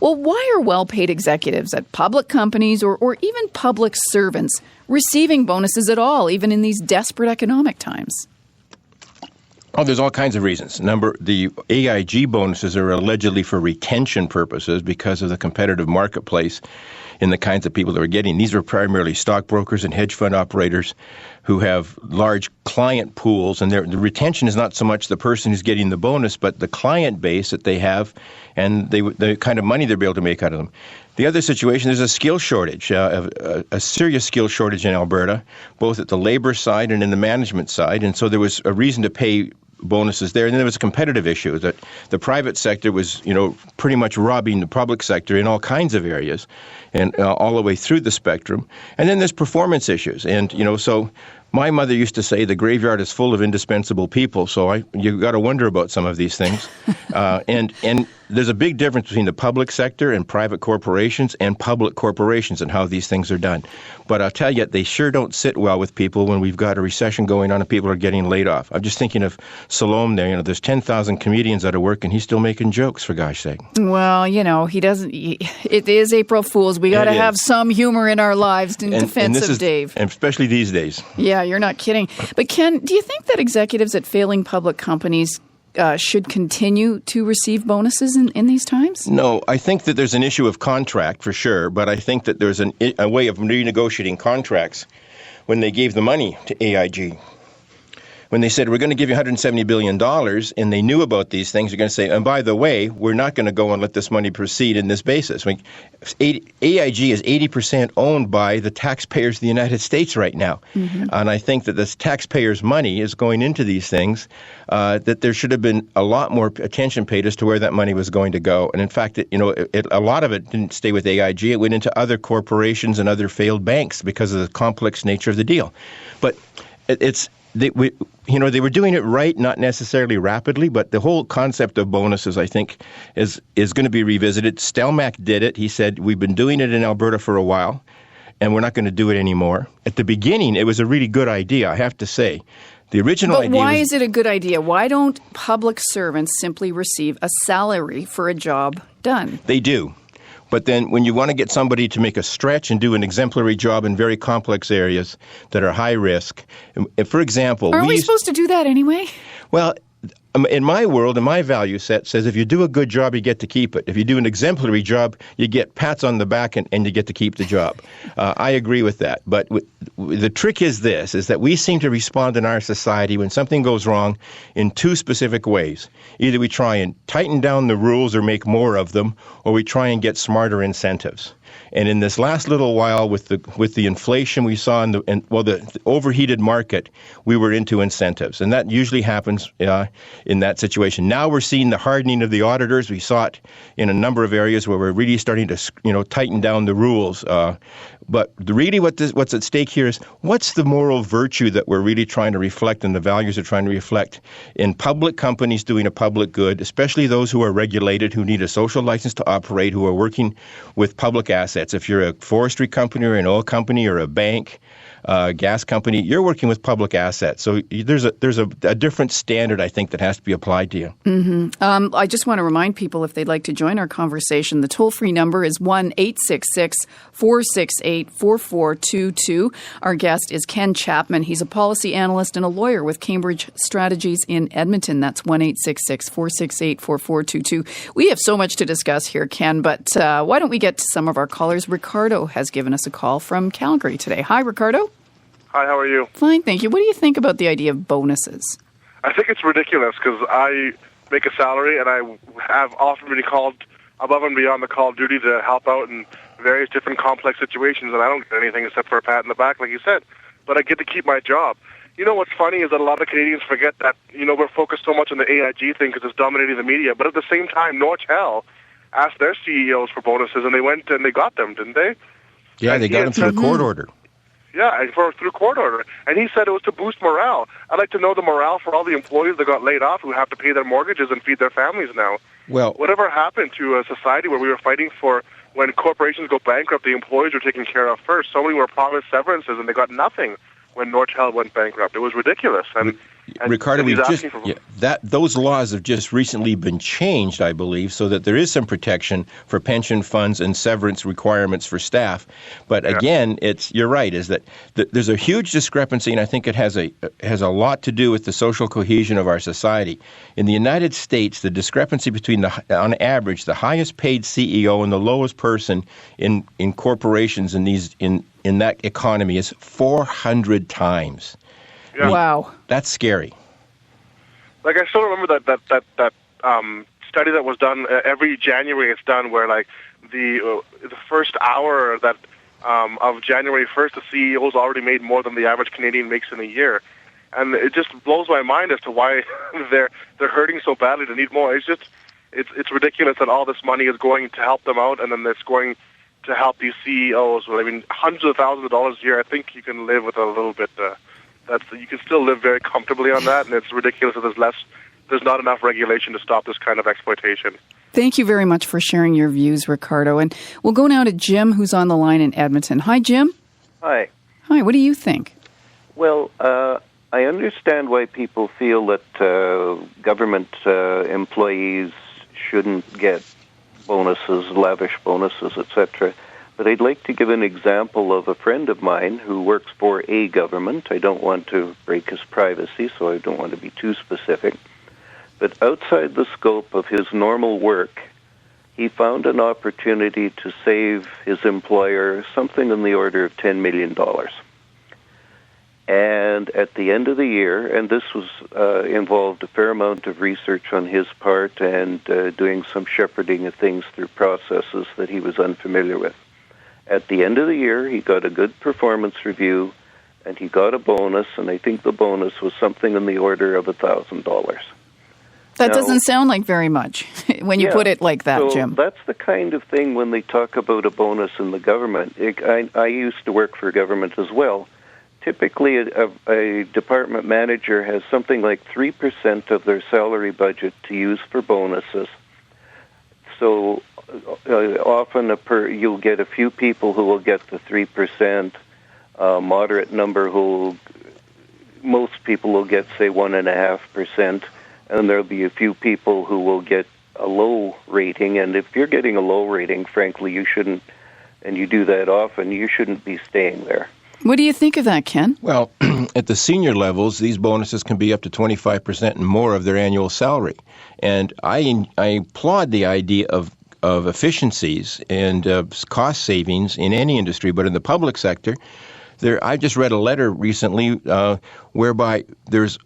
Well, why are well-paid executives at public companies or even public servants receiving bonuses at all, even in these desperate economic times? Oh, there's all kinds of reasons. The AIG bonuses are allegedly for retention purposes because of the competitive marketplace in the kinds of people that are getting. These are primarily stockbrokers and hedge fund operators who have large client pools, and the retention is not so much the person who's getting the bonus, but the client base that they have and the kind of money they'll be able to make out of them. The other situation is a skill shortage, a serious skill shortage in Alberta, both at the labor side and in the management side, and so there was a reason to pay bonuses there. And then there was a competitive issue that the private sector was, pretty much robbing the public sector in all kinds of areas and all the way through the spectrum. And then there's performance issues. And, so my mother used to say the graveyard is full of indispensable people. So you got to wonder about some of these things. And there's a big difference between the public sector and private corporations and public corporations and how these things are done. But I'll tell you, they sure don't sit well with people when we've got a recession going on and people are getting laid off. I'm just thinking of Salome there. There's 10,000 comedians out of work and he's still making jokes, for gosh sake. Well, he doesn't. It is April Fool's. We got to have some humor in our lives in defense of Dave. And especially these days. Yeah, you're not kidding. But Ken, do you think that executives at failing public companies should continue to receive bonuses in these times? No, I think that there's an issue of contract for sure, but I think that there's a way of renegotiating contracts when they gave the money to AIG. When they said, we're going to give you $170 billion, and they knew about these things, you're going to say, and by the way, we're not going to go and let this money proceed in this basis. AIG is 80% owned by the taxpayers of the United States right now. Mm-hmm. And I think that this taxpayers' money is going into these things, that there should have been a lot more attention paid as to where that money was going to go. And in fact, a lot of it didn't stay with AIG. It went into other corporations and other failed banks because of the complex nature of the deal. But they were doing it right, not necessarily rapidly, but the whole concept of bonuses, I think, is going to be revisited. Stelmach did it. He said, we've been doing it in Alberta for a while, and we're not going to do it anymore. At the beginning, it was a really good idea, I have to say. The original idea. But why is it a good idea? Why don't public servants simply receive a salary for a job done? They do. But then when you want to get somebody to make a stretch and do an exemplary job in very complex areas that are high risk, for example... Aren't we supposed to do that anyway? Well, in my world, in my value set, says if you do a good job, you get to keep it. If you do an exemplary job, you get pats on the back and you get to keep the job. I agree with that. But the trick is that we seem to respond in our society when something goes wrong in two specific ways. Either we try and tighten down the rules or make more of them, or we try and get smarter incentives. And in this last little while, with the inflation we saw the overheated market, we were into incentives, and that usually happens in that situation. Now we're seeing the hardening of the auditors. We saw it in a number of areas where we're really starting to tighten down the rules. But really, what's at stake here is what's the moral virtue that we're really trying to reflect and the values are trying to reflect in public companies doing a public good, especially those who are regulated, who need a social license to operate, who are working with public assets. If you're a forestry company or an oil company or a bank, gas company, you're working with public assets. So there's a different standard, I think, that has to be applied to you. Mm-hmm. I just want to remind people, if they'd like to join our conversation, the toll-free number is 1-866-468-4422. Our guest is Ken Chapman. He's a policy analyst and a lawyer with Cambridge Strategies in Edmonton. That's 1-866-468-4422. We have so much to discuss here, Ken, but why don't we get to some of our callers? Ricardo has given us a call from Calgary today. Hi, Ricardo. Hi, how are you? Fine, thank you. What do you think about the idea of bonuses? I think it's ridiculous because I make a salary and I have often been called above and beyond the call of duty to help out in various different complex situations, and I don't get anything except for a pat in the back, like you said. But I get to keep my job. You know what's funny is that a lot of Canadians forget that, we're focused so much on the AIG thing because it's dominating the media, but at the same time, Nortel asked their CEOs for bonuses, and they went and they got them, didn't they? Yeah, they got them through a court order. Yeah, through court order. And he said it was to boost morale. I'd like to know the morale for all the employees that got laid off who have to pay their mortgages and feed their families now. Well, whatever happened to a society where we were fighting for when corporations go bankrupt, the employees were taken care of first. So many were promised severances and they got nothing when Nortel went bankrupt. It was ridiculous. And Ricardo, and he's we've just asking for those laws have just recently been changed, I believe, so that there is some protection for pension funds and severance requirements for staff. But again, you're right, is that there's a huge discrepancy, and I think it has a lot to do with the social cohesion of our society. In the United States, the discrepancy between on average the highest paid CEO and the lowest person in corporations in that economy is 400 times. Yeah. Wow. That's scary. Like, I still remember that study that was done every January. It's done where, like, the first hour that of January 1st, the CEO's already made more than the average Canadian makes in a year, and it just blows my mind as to why they're hurting so badly to need more. It's ridiculous that all this money is going to help them out, and then it's going to help these CEOs. Well, I mean, hundreds of thousands of dollars a year. I think you can live with a little bit. You can still live very comfortably on that, and it's ridiculous that there's not enough regulation to stop this kind of exploitation. Thank you very much for sharing your views, Ricardo. And we'll go now to Jim, who's on the line in Edmonton. Hi, Jim. Hi. Hi, what do you think? Well, I understand why people feel that government employees shouldn't get bonuses, lavish bonuses, etc. But I'd like to give an example of a friend of mine who works for a government. I don't want to break his privacy, so I don't want to be too specific. But outside the scope of his normal work, he found an opportunity to save his employer something in the order of $10 million. And at the end of the year, and this was involved a fair amount of research on his part and doing some shepherding of things through processes that he was unfamiliar with. At the end of the year, he got a good performance review, and he got a bonus, and I think the bonus was something in the order of $1,000. That doesn't sound like very much when you put it like that, so Jim. That's the kind of thing when they talk about a bonus in the government. I used to work for government as well. Typically, a department manager has something like 3% of their salary budget to use for bonuses. So often you'll get a few people who will get the 3%, moderate number most people will get, say, 1.5%, and there'll be a few people who will get a low rating. And if you're getting a low rating, frankly, you shouldn't, and you do that often, you shouldn't be staying there. What do you think of that, Ken? Well, at the senior levels, these bonuses can be up to 25% and more of their annual salary. And I applaud the idea of efficiencies and cost savings in any industry, but in the public sector, I just read a letter recently whereby there's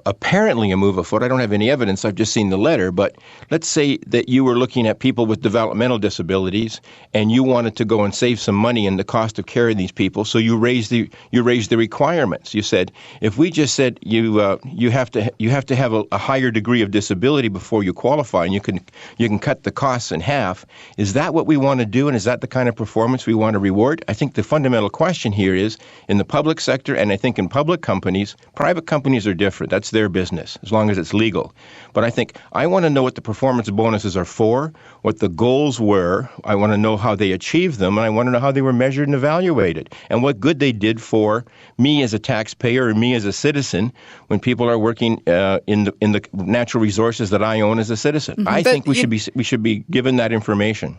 apparently a move afoot. I don't have any evidence. I've just seen the letter. But let's say that you were looking at people with developmental disabilities and you wanted to go and save some money in the cost of caring these people. So you raised the requirements. You said, if we just said you have to have a higher degree of disability before you qualify, and you can cut the costs in half. Is that what we want to do? And is that the kind of performance we want to reward? I think the fundamental question here is, in the public sector, and I think in public companies, private companies are different. That's their business, as long as it's legal. But I think I want to know what the performance bonuses are for, what the goals were. I want to know how they achieved them, and I want to know how they were measured and evaluated, and what good they did for me as a taxpayer and me as a citizen when people are working in the natural resources that I own as a citizen. I think we should be given that information.